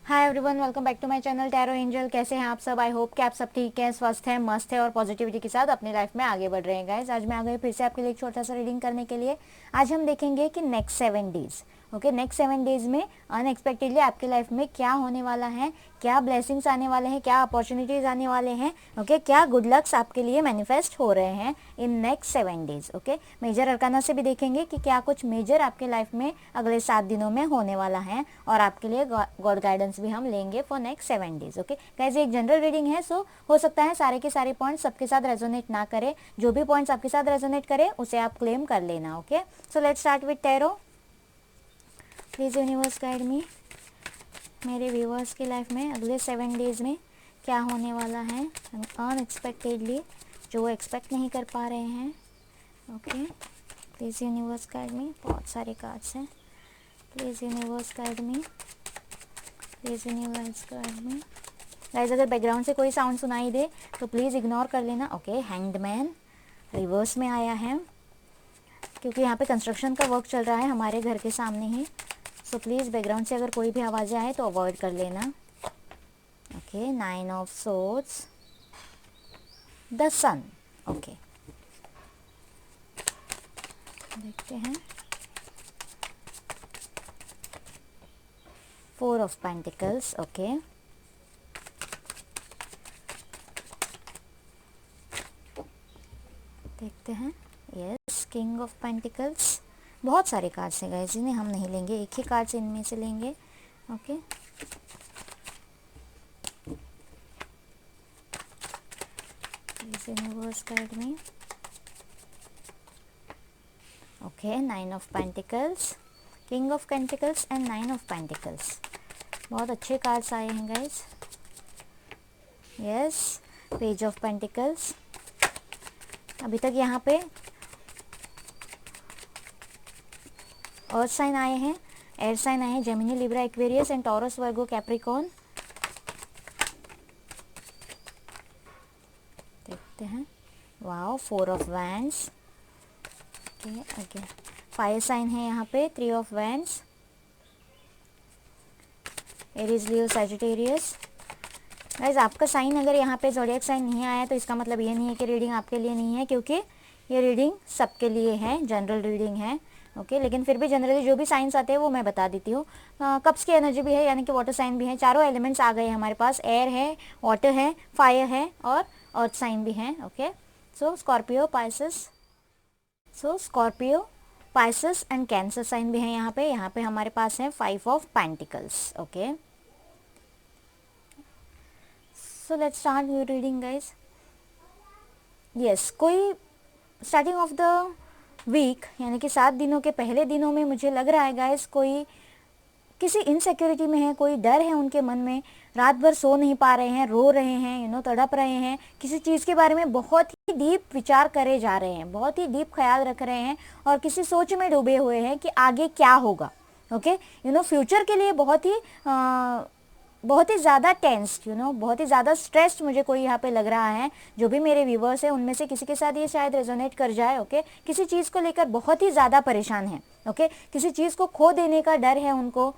Hi everyone, welcome back to my channel tarot angel. कैसे हैं आप सब? आई होप कि आप सब ठीक हैं, स्वस्थ हैं, मस्त हैं और पॉजिटिविटी के साथ अपनी लाइफ में आगे बढ़ रहे हैं। गाइस, आज मैं आ गई फिर से आपके लिए एक छोटा सा रीडिंग करने के लिए। आज हम देखेंगे कि नेक्स्ट 7 डेज, नेक्स्ट 7 डेज में अनएक्सपेक्टेडली आपकी लाइफ में क्या होने वाला है, क्या ब्लेसिंग्स आने वाले हैं, क्या अपॉर्चुनिटीज आने वाले हैं, क्या गुड लक्स आपके लिए मैनिफेस्ट हो रहे हैं in next 7 days. Major arcana से भी देखेंगे कि क्या कुछ मेजर आपके लाइफ में अगले 7 दिनों में होने वाला है, और आपके लिए गॉड गाइडेंस भी हम लेंगे फॉर नेक्स्ट 7 डेज। गाइस, ये एक जनरल रीडिंग है, सो हो सकता है सारे के सारे पॉइंट्स सबके साथ रेजोनेट ना करे। जो भी पॉइंट्स आपके साथ रेजोनेट करे उसे आप क्लेम कर लेना। सो let's start with tarot. Please universe guide me, मेरे व्यूअर्स की लाइफ में अगले 7 डेज में क्या होने वाला है अनएक्सपेक्टेडली, जो वो एक्सपेक्ट नहीं कर पा रहे हैं। Please universe guide me. बहुत सारे कार्ड्स हैं। Please universe guide me, please universe guide me. Guys, अगर बैकग्राउंड से कोई साउंड सुनाई दे तो प्लीज़ इग्नोर कर लेना। हैंग्ड मैन रिवर्स में आया है, क्योंकि यहाँ पे कंस्ट्रक्शन का वर्क चल रहा है हमारे घर के सामने ही। सो प्लीज़ बैकग्राउंड से अगर कोई भी आवाज़ें आए तो अवॉइड कर लेना। 9 ऑफ सोर्ड्स, द सन। देखते हैं। 4 ऑफ पेंटिकल्स। देखते हैं। Yes, king of pentacles. बहुत सारे कार्ड्स हैं गाइस, जिन्हें हम नहीं लेंगे, एक ही कार्ड से इनमें से लेंगे। यूनिवर्स गाइड में। 9 of pentacles, king of pentacles and 9 of pentacles. बहुत अच्छे कार्ड्स आए हैं guys. Yes, page of pentacles. अभी तक यहाँ पे अर्थ साइन आए हैं, एयर साइन आए हैं, Gemini, Libra, Aquarius and Taurus, Virgo, Capricorn. देखते हैं। Wow, 4 of wands. Fire sign है यहाँ पे, 3 of wands, Aries, Leo, Sagittarius. Guys, आपका साइन अगर यहाँ पे ज़ोडिएक साइन नहीं आया तो इसका मतलब ये नहीं है कि रीडिंग आपके लिए नहीं है, क्योंकि ये रीडिंग सबके लिए है, जनरल रीडिंग है। लेकिन फिर भी जनरली जो भी साइंस आते हैं वो मैं बता देती हूँ। कप्स की एनर्जी भी है, यानी कि वाटर साइन भी है। चारों एलिमेंट्स आ गए हैं हमारे पास, एयर है, वाटर है, फायर है और अर्थ साइन भी है। So Scorpio, Pisces and Cancer sign भी है यहाँ पे हमारे पास है 5 of pentacles. So let's start your reading guys. Yes, कोई स्टार्टिंग ऑफ द वीक, यानी कि 7 दिनों के पहले दिनों में मुझे लग रहा है गाइस, कोई किसी इनसिक्योरिटी में है, कोई डर है उनके मन में, रात भर सो नहीं पा रहे हैं, रो रहे हैं, तड़प रहे हैं, किसी चीज़ के बारे में बहुत ही डीप विचार करे जा रहे हैं, बहुत ही डीप ख्याल रख रहे हैं और किसी सोच में डूबे हुए हैं कि आगे क्या होगा। फ्यूचर के लिए बहुत ही ज़्यादा टेंस्ड, बहुत ही ज़्यादा स्ट्रेस्ड मुझे कोई यहाँ पे लग रहा है। जो भी मेरे व्यूवर्स हैं उनमें से किसी के साथ ये शायद रेजोनेट कर जाए। किसी चीज़ को लेकर बहुत ही ज़्यादा परेशान है। किसी चीज़ को खो देने का डर है उनको।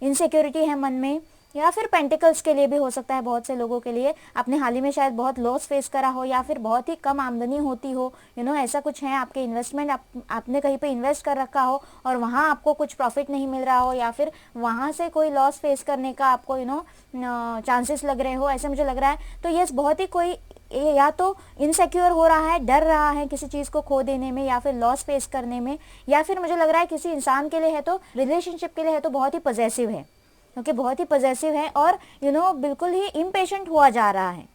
इनसिक्योरिटी है मन में, या फिर पेंटिकल्स के लिए भी हो सकता है। बहुत से लोगों के लिए आपने हाल ही में शायद बहुत लॉस फेस करा हो, या फिर बहुत ही कम आमदनी होती हो, ऐसा कुछ है। आपके इन्वेस्टमेंट आपने कहीं पे इन्वेस्ट कर रखा हो और वहाँ आपको कुछ प्रॉफिट नहीं मिल रहा हो, या फिर वहाँ से कोई लॉस फेस करने का आपको चांसेस लग रहे हो, ऐसा मुझे लग रहा है। तो यस, बहुत ही कोई या तो इनसिक्योर हो रहा है, डर रहा है किसी चीज़ को खो देने में या फिर लॉस फेस करने में, या फिर मुझे लग रहा है किसी इंसान के लिए है तो, रिलेशनशिप के लिए है तो बहुत ही पॉजेसिव है। बहुत ही पॉजेसिव है और बिल्कुल ही इम्पेशेंट हुआ जा रहा है,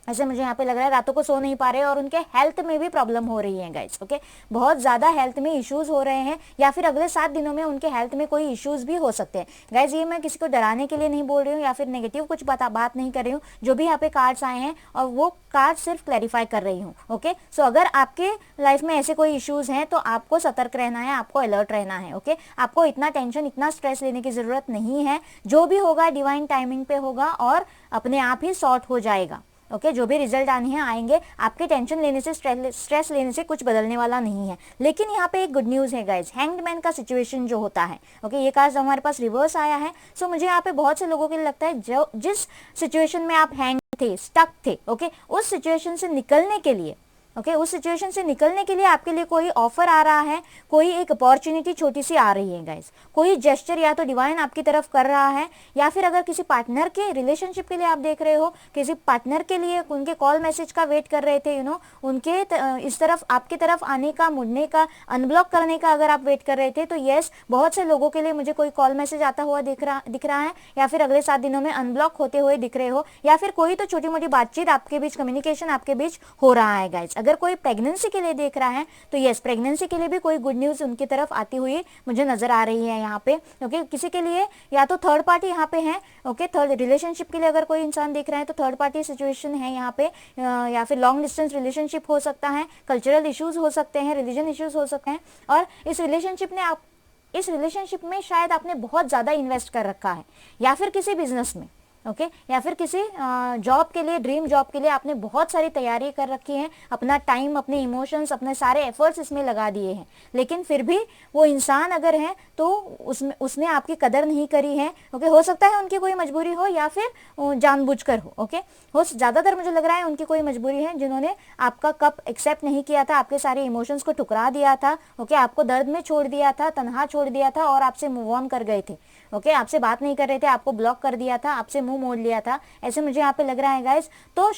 ऐसे मुझे यहाँ पे लग रहा है। रातों को सो नहीं पा रहे और उनके हेल्थ में भी प्रॉब्लम हो रही है गाइस। बहुत ज़्यादा हेल्थ में इश्यूज हो रहे हैं, या फिर अगले 7 दिनों में उनके हेल्थ में कोई इश्यूज भी हो सकते हैं। गाइस, ये मैं किसी को डराने के लिए नहीं बोल रही हूँ या फिर नेगेटिव कुछ बात नहीं कर रही हूँ। जो भी यहाँ पे कार्ड्स आए हैं और वो कार्ड सिर्फ क्लैरिफाई कर रही हूँ। सो अगर आपके लाइफ में ऐसे कोई इश्यूज हैं तो आपको सतर्क रहना है, आपको अलर्ट रहना है। आपको इतना टेंशन, इतना स्ट्रेस लेने की ज़रूरत नहीं है। जो भी होगा डिवाइन टाइमिंग पे होगा और अपने आप ही सॉर्ट हो जाएगा। ओके जो भी रिजल्ट आने हैं आएंगे, आपके टेंशन लेने से स्ट्रेस लेने से कुछ बदलने वाला नहीं है। लेकिन यहाँ पे एक गुड न्यूज़ है गाइज, हैंग्ड मैन का सिचुएशन जो होता है, ओके ये कार्ड हमारे पास रिवर्स आया है। सो मुझे यहाँ पे बहुत से लोगों के लिए लगता है जो जिस सिचुएशन में आप हैंग थे, स्टक थे, ओके उस सिचुएशन से निकलने के लिए, ओके उस सिचुएशन से निकलने के लिए आपके लिए कोई ऑफर आ रहा है, कोई एक अपॉर्चुनिटी छोटी सी आ रही है गाइस, कोई जेस्चर या तो डिवाइन आपकी तरफ कर रहा है, या फिर अगर किसी पार्टनर के रिलेशनशिप के लिए आप देख रहे हो, किसी पार्टनर के लिए उनके कॉल मैसेज का वेट कर रहे थे, उनके इस तरफ आपकी तरफ आने का, मुड़ने का, अनब्लॉक करने का अगर आप वेट कर रहे थे, तो यस बहुत से लोगों के लिए मुझे कोई कॉल मैसेज आता हुआ दिख रहा है, या फिर अगले 7 दिनों में अनब्लॉक होते हुए दिख रहे हो, या फिर कोई तो छोटी मोटी बातचीत आपके बीच, कम्युनिकेशन आपके बीच हो रहा है गाइज। अगर कोई प्रेगनेंसी के लिए देख रहा है तो यस प्रेगनेंसी के लिए भी कोई गुड न्यूज़ उनकी तरफ आती हुई मुझे नजर आ रही है यहाँ पे। ओके किसी के लिए या तो थर्ड पार्टी यहाँ पे है, ओके थर्ड रिलेशनशिप के लिए अगर कोई इंसान देख रहा है तो थर्ड पार्टी सिचुएशन है यहाँ पे, या फिर लॉन्ग डिस्टेंस रिलेशनशिप हो सकता है, कल्चरल इश्यूज हो सकते हैं, रिलीजन इश्यूज हो सकते हैं, और इस रिलेशनशिप में शायद आपने बहुत ज़्यादा इन्वेस्ट कर रखा है, या फिर किसी बिजनेस में, ओके या फिर किसी जॉब के लिए, ड्रीम जॉब के लिए आपने बहुत सारी तैयारी कर रखी है, अपना टाइम, अपने इमोशंस, अपने सारे एफर्ट्स इसमें लगा दिए हैं, लेकिन फिर भी वो इंसान अगर है तो उसने आपकी कदर नहीं करी है। ओके हो सकता है उनकी कोई मजबूरी हो या फिर जानबूझकर हो, ओके ज़्यादातर मुझे लग रहा है उनकी कोई मजबूरी है, जिन्होंने आपका कप एक्सेप्ट नहीं किया था, आपके सारे इमोशंस को ठुकरा दिया था, ओके आपको दर्द में छोड़ दिया था, तनहा छोड़ दिया था और आपसे मूव ऑन कर गए थे, ओके आपसे बात नहीं कर रहे थे, आपको ब्लॉक कर दिया था, आपसे मुंह मोड़ लिया था, ऐसे मुझे यहाँ पे लग रहा है गाइस। तो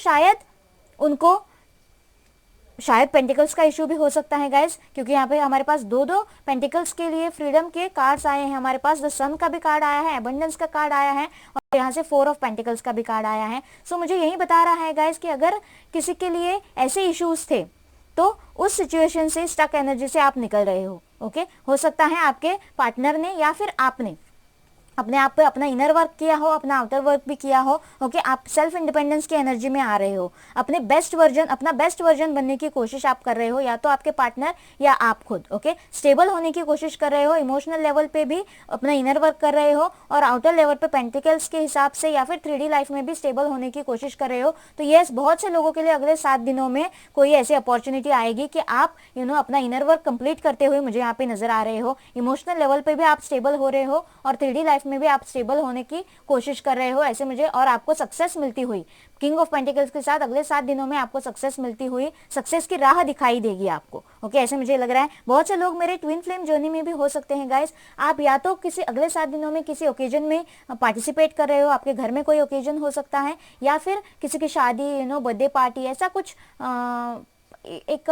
शायद पेंटिकल्स का इशू भी हो सकता है गाइस, क्योंकि यहाँ पे हमारे पास दो पेंटिकल्स के लिए फ्रीडम के कार्ड्स आए हैं, हमारे पास द सन का भी कार्ड आया है, अबंडेंस का कार्ड आया है, और यहाँ से 4 ऑफ पेंटिकल्स का भी कार्ड आया है। सो मुझे यही बता रहा है गाइस कि अगर किसी के लिए ऐसे इश्यूज थे तो उस सिचुएशन से, स्टक एनर्जी से आप निकल रहे हो, ओके हो सकता है आपके पार्टनर ने या फिर आपने अपने आप पे अपना इनर वर्क किया हो, अपना आउटर वर्क भी किया हो, ओके आप सेल्फ इंडिपेंडेंस की एनर्जी में आ रहे हो, अपना बेस्ट वर्जन बनने की कोशिश आप कर रहे हो, या तो आपके पार्टनर या आप खुद, ओके स्टेबल होने की कोशिश कर रहे हो, इमोशनल लेवल पे भी अपना इनर वर्क कर रहे हो, और आउटर लेवल पे पेंटिकल्स के हिसाब से या फिर 3D लाइफ में भी स्टेबल होने की कोशिश कर रहे हो। तो यस बहुत से लोगों के लिए अगले 7 दिनों में कोई ऐसी अपॉर्चुनिटी आएगी कि आप अपना इनर वर्क कंप्लीट करते हुए मुझे यहाँ पे नजर आ रहे हो, इमोशनल लेवल पे भी आप स्टेबल हो रहे हो, और 3D लाइफ में भी आप स्टेबल होने की कोशिश कर रहे हो ऐसे मुझे, और आपको सक्सेस मिलती हुई किंग ऑफ पेंटिकल्स के साथ अगले 7 दिनों में आपको सक्सेस मिलती हुई, सक्सेस की राह दिखाई देगी आपको, ओके ऐसे मुझे लग रहा है। बहुत से लोग मेरे ट्विन फ्लेम जर्नी में भी हो सकते हैं गाइस, आप या तो किसी अगले 7 दिनों में किसी ओकेजन में पार्टिसिपेट कर रहे हो, आपके घर में कोई ओकेजन हो सकता है, या फिर किसी की शादी, बर्थडे पार्टी, ऐसा कुछ एक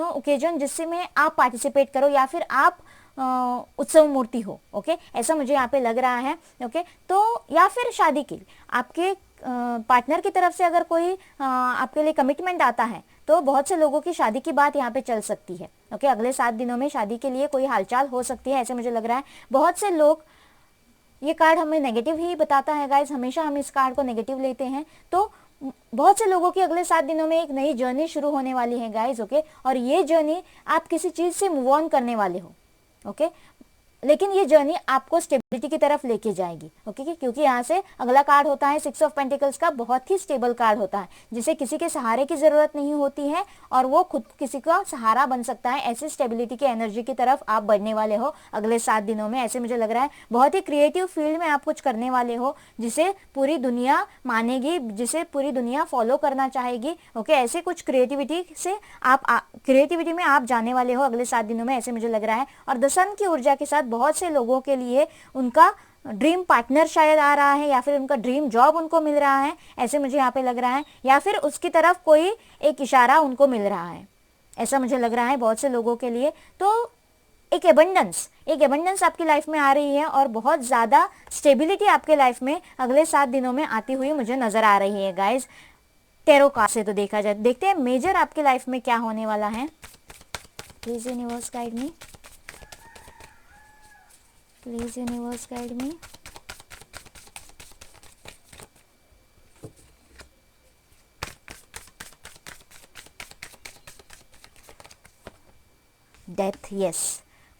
ओकेजन जिससे में आप पार्टिसिपेट करो, या फिर आप उत्सव मूर्ति हो, ओके ऐसा मुझे यहाँ पे लग रहा है, ओके तो या फिर शादी की आपके पार्टनर की तरफ से अगर कोई आपके लिए कमिटमेंट आता है तो बहुत से लोगों की शादी की बात यहाँ पे चल सकती है, ओके अगले 7 दिनों में शादी के लिए कोई हालचाल हो सकती है, ऐसे मुझे लग रहा है। बहुत से लोग, ये कार्ड हमें नेगेटिव ही बताता है गाइज, हमेशा हम इस कार्ड को नेगेटिव लेते हैं, तो बहुत से लोगों की अगले 7 दिनों में एक नई जर्नी शुरू होने वाली है गाइज, ओके और ये जर्नी आप किसी चीज से मूव ऑन करने वाले हो, ओके लेकिन ये जर्नी आपको स्टेबिलिटी की तरफ लेके जाएगी, ओके क्योंकि यहाँ से अगला कार्ड होता है 6 ऑफ पेंटिकल्स का, बहुत ही स्टेबल कार्ड होता है, जिसे किसी के सहारे की जरूरत नहीं होती है और वो खुद किसी का सहारा बन सकता है, ऐसी स्टेबिलिटी की एनर्जी की तरफ आप बढ़ने वाले हो अगले 7 दिनों में, ऐसे मुझे लग रहा है। बहुत ही क्रिएटिव फील्ड में आप कुछ करने वाले हो जिसे पूरी दुनिया मानेगी, जिसे पूरी दुनिया फॉलो करना चाहेगी, ओके ऐसे कुछ क्रिएटिविटी से क्रिएटिविटी में आप जाने वाले हो अगले 7 दिनों में, ऐसे मुझे लग रहा है। और द सन की ऊर्जा के साथ बहुत से लोगों के लिए उनका ड्रीम पार्टनर शायद आ रहा है, या फिर उनका ड्रीम जॉब उनको मिल रहा है, ऐसे मुझे यहाँ पे लग रहा है, या फिर उसकी तरफ कोई एक इशारा उनको मिल रहा है, ऐसा मुझे लग रहा है बहुत से लोगों के लिए। तो एक एबंडेंस आपकी लाइफ में आ रही है और बहुत ज़्यादा स्टेबिलिटी आपके लाइफ में अगले 7 दिनों में आती हुई मुझे नज़र आ रही है गाइज, टेरो कार्ड से तो देखा जाए। देखते हैं मेजर आपकी लाइफ में क्या होने वाला है। Please universe guide me, please universe guide me. Death, yes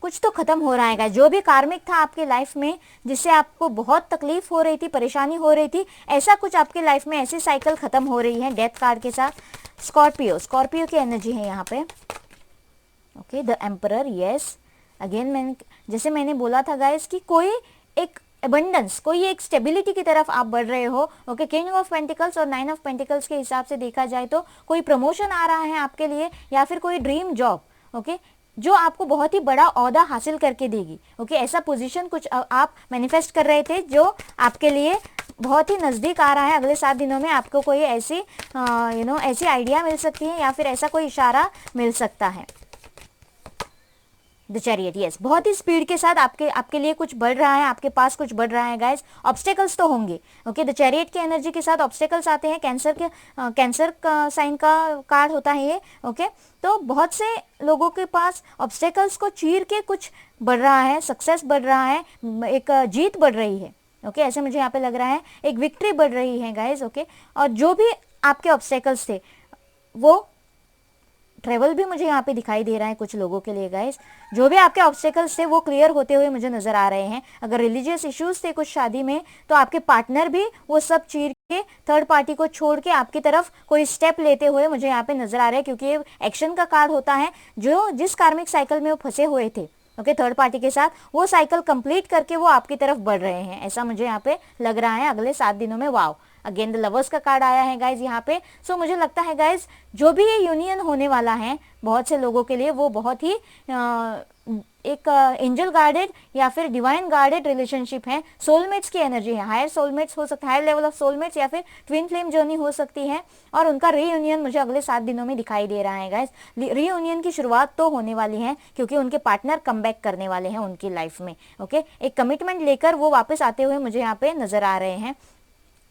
कुछ तो खत्म हो रहा है। जो भी कार्मिक था आपके लाइफ में, जिससे आपको बहुत तकलीफ हो रही थी, परेशानी हो रही थी, ऐसा कुछ आपके लाइफ में ऐसी साइकिल खत्म हो रही है डेथ कार्ड के साथ। स्कॉर्पियो की एनर्जी है यहाँ पे। Okay, the emperor, yes. Again जैसे मैंने बोला था गाइस कि कोई एक एबंडेंस, कोई एक स्टेबिलिटी की तरफ आप बढ़ रहे हो। ओके, किंग ऑफ पेंटिकल्स और 9 ऑफ पेंटिकल्स के हिसाब से देखा जाए तो कोई प्रमोशन आ रहा है आपके लिए, या फिर कोई ड्रीम जॉब, ओके, जो आपको बहुत ही बड़ा ओहदा हासिल करके देगी। ओके, ऐसा पोजीशन कुछ आप मैनिफेस्ट कर रहे थे जो आपके लिए बहुत ही नज़दीक आ रहा है। अगले 7 दिनों में आपको कोई ऐसी ऐसी आइडिया मिल सकती है, या फिर ऐसा कोई इशारा मिल सकता है। द चैरियट, यस, बहुत ही स्पीड के साथ आपके लिए कुछ बढ़ रहा है, आपके पास कुछ बढ़ रहा है गाइस। ऑब्स्टेकल्स तो होंगे। ओके, द चैरियट की एनर्जी के साथ ऑब्स्टेकल्स आते हैं। कैंसर का साइन का कार्ड होता है ये। ओके, तो बहुत से लोगों के पास ऑब्स्टेकल्स को चीर के कुछ बढ़ रहा है, सक्सेस बढ़ रहा है, एक जीत बढ़ रही है। ओके, ऐसे मुझे यहाँ पे लग रहा है, एक विक्ट्री बढ़ रही है गाइस। ओके, और जो भी आपके ऑब्स्टेकल्स थे वो ट्रेवल भी मुझे यहाँ पे दिखाई दे रहा है कुछ लोगों के लिए गाइस। जो भी आपके ऑब्स्टेकल्स थे वो क्लियर होते हुए मुझे नजर आ रहे हैं। अगर रिलीजियस इश्यूज थे कुछ शादी में, तो आपके पार्टनर भी वो सब चीर के, थर्ड पार्टी को छोड़ के आपकी तरफ कोई स्टेप लेते हुए मुझे यहाँ पे नजर आ रहे हैं, क्योंकि ये एक्शन का कार्ड होता है। जो जिस कार्मिक साइकिल में वो फंसे हुए थे, ओके, थर्ड पार्टी के साथ, वो साइकिल कंप्लीट करके वो आपकी तरफ बढ़ रहे हैं, ऐसा मुझे यहाँ पे लग रहा है अगले 7 दिनों में। वाव, अगेन द लवर्स का कार्ड आया है गाइज यहाँ पे। सो मुझे लगता है गाइज जो भी ये यूनियन होने वाला है बहुत से लोगों के लिए, वो बहुत ही एक एंजल गार्डेड या फिर डिवाइन गार्डेड रिलेशनशिप है। सोलमेट्स की एनर्जी है, हायर सोलमेट्स हो सकता है, हायर लेवल ऑफ सोलमेट्स, या फिर ट्विन फ्लेम जर्नी हो सकती है। और उनका रीयूनियन मुझे अगले 7 दिनों में दिखाई दे रहा है गाइस। रीयूनियन की शुरुआत तो होने वाली है, क्योंकि उनके पार्टनर कमबैक करने वाले हैं उनकी लाइफ में। ओके, एक कमिटमेंट लेकर वो वापस आते हुए मुझे यहाँ पे नजर आ रहे हैं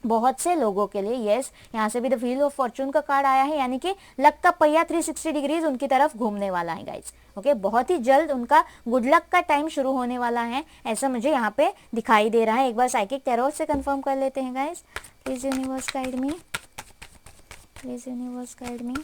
बहुत से लोगों के लिए। यस, यहाँ से भी द व्हील ऑफ फॉर्चून का कार्ड आया है, यानी कि लक का पहिया 360 डिग्रीज उनकी तरफ घूमने वाला है गाइस। ओके, बहुत ही जल्द उनका गुड लक का टाइम शुरू होने वाला है, ऐसा मुझे यहाँ पे दिखाई दे रहा है। एक बार साइकिक टैरो से कंफर्म कर लेते हैं guys. Please universe guide me, please universe guide me.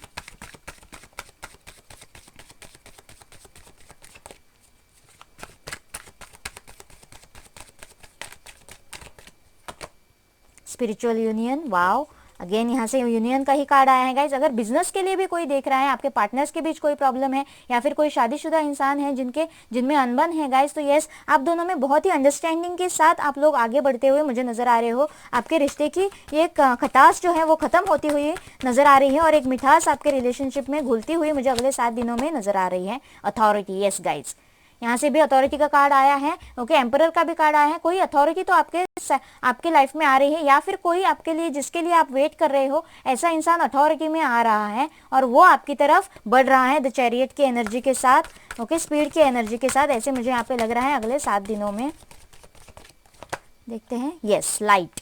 Spiritual union, wow, again यहाँ से यूनियन का ही कार्ड आया है गाइज। अगर बिजनेस के लिए भी कोई देख रहा है, आपके पार्टनर्स के बीच कोई प्रॉब्लम है, या फिर कोई शादीशुदा इंसान है जिनमें अनबन है गाइज, तो यस, आप दोनों में बहुत ही अंडरस्टैंडिंग के साथ आप लोग आगे बढ़ते हुए मुझे नजर आ रहे हो। आपके रिश्ते की ये खटास जो है वो खत्म होती हुई नजर आ रही है, और एक मिठास आपके रिलेशनशिप में घुलती हुई मुझे अगले 7 दिनों में नजर आ रही है। अथॉरिटी, यस गाइज, यहाँ से भी अथॉरिटी का कार्ड आया है। ओके, एम्परर का भी कार्ड आया है। कोई अथॉरिटी तो आपके लाइफ में आ रही है, या फिर कोई आपके लिए, जिसके लिए आप वेट कर रहे हो, ऐसा इंसान अथॉरिटी में आ रहा है और वो आपकी तरफ बढ़ रहा है द चैरियट की एनर्जी के साथ। ओके, स्पीड की एनर्जी के साथ, ऐसे मुझे यहाँ पे लग रहा है अगले 7 दिनों में। देखते हैं, यस, लाइट,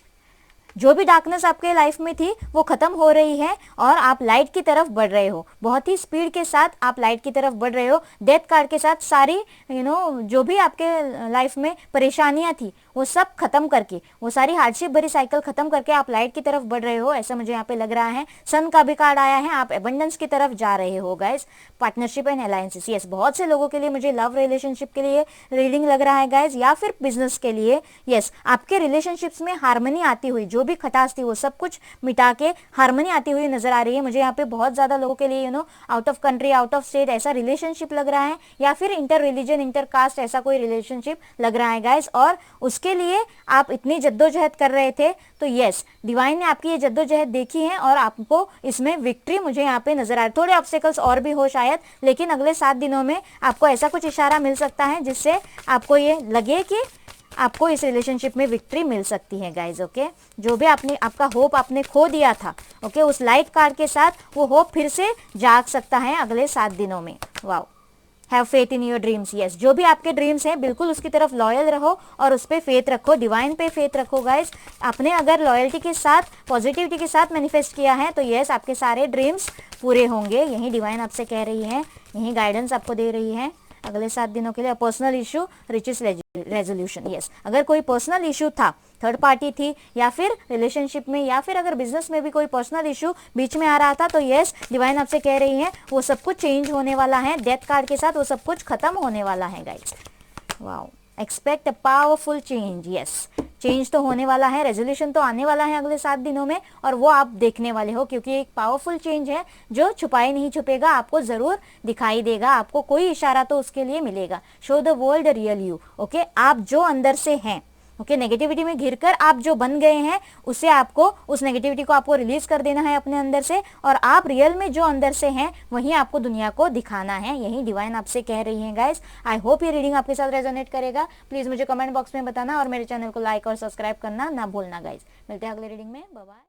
जो भी डार्कनेस आपके लाइफ में थी वो खत्म हो रही है और आप लाइट की तरफ बढ़ रहे हो। बहुत ही स्पीड के साथ आप लाइट की तरफ बढ़ रहे हो। डेथ कार्ड के साथ सारी जो भी आपके लाइफ में परेशानियां थी वो सब खत्म करके, वो सारी हार्डशिप भरी साइकिल खत्म करके आप लाइट की तरफ बढ़ रहे हो, ऐसा मुझे यहाँ पे लग रहा है। सन का भी कार्ड आया है, आप एबंडेंस की तरफ जा रहे हो guys. Partnership and alliances, yes, बहुत से लोगों के लिए मुझे लव रिलेशनशिप के लिए रीडिंग लग रहा है गाइस, या फिर बिजनेस के लिए। यस, आपके रिलेशनशिप्स में हार्मनी आती हुई, जो भी खटास थी वो सब कुछ मिटा के हार्मनी आती हुई नजर आ रही है मुझे यहाँ पे। बहुत ज्यादा लोगों के लिए out of country, out of state ऐसा रिलेशनशिप लग रहा है, या फिर इंटर रिलीजन, इंटर कास्ट ऐसा कोई रिलेशनशिप लग रहा है गाइस, और उसके लिए आप इतनी जद्दोजहद कर रहे थे। तो यस, डिवाइन ने आपकी ये जद्दोजहद देखी है और आपको इसमें विक्ट्री मुझे यहाँ पे नजर आ रही है। थोड़े ऑब्स्टेकल्स और भी हो शायद, लेकिन अगले 7 दिनों में आपको ऐसा कुछ इशारा मिल सकता है जिससे आपको ये लगे कि आपको इस रिलेशनशिप में विक्ट्री मिल सकती है गाइज। ओके, जो भी आपका होप आपने खो दिया था, ओके, उस लाइट कार्ड के साथ वो होप फिर से जाग सकता है अगले 7 दिनों में। Wow, have faith in your dreams, yes, जो भी आपके ड्रीम्स हैं बिल्कुल उसकी तरफ लॉयल रहो और उस पर फेथ रखो, डिवाइन पे फेथ रखो गाइज। आपने अगर लॉयल्टी के साथ, पॉजिटिविटी के साथ मैनिफेस्ट किया है तो यस, आपके सारे ड्रीम्स पूरे होंगे। यही डिवाइन आपसे कह रही है, यही गाइडेंस आपको दे रही है। अगले 7 दिनों के लिए personal issue reaches resolution. Yes, अगर कोई पर्सनल इशू था, थर्ड पार्टी थी, या फिर रिलेशनशिप में, या फिर अगर बिजनेस में भी कोई पर्सनल इशू बीच में आ रहा था, तो यस, डिवाइन आपसे कह रही है वो सब कुछ चेंज होने वाला है। डेथ कार्ड के साथ वो सब कुछ खत्म होने वाला है guys. Wow, expect a powerful change. Yes, change तो होने वाला है, रेजोल्यूशन तो आने वाला है अगले 7 दिनों में, और वो आप देखने वाले हो, क्योंकि एक पावरफुल चेंज है जो छुपाए नहीं छुपेगा, आपको जरूर दिखाई देगा, आपको कोई इशारा तो उसके लिए मिलेगा। Show the world real you. Okay, आप जो अंदर से हैं, ओके, नेगेटिविटी में घिरकर आप जो बन गए हैं, उसे आपको, उस नेगेटिविटी को आपको रिलीज कर देना है अपने अंदर से, और आप रियल में जो अंदर से हैं वही आपको दुनिया को दिखाना है। यही डिवाइन आपसे कह रही है गाइस। आई होप ये रीडिंग आपके साथ रेजोनेट करेगा। प्लीज मुझे कमेंट बॉक्स में बताना, और मेरे चैनल को लाइक और सब्सक्राइब करना ना भूलना गाइस। मिलते हैं अगले रीडिंग में, बाय बाय।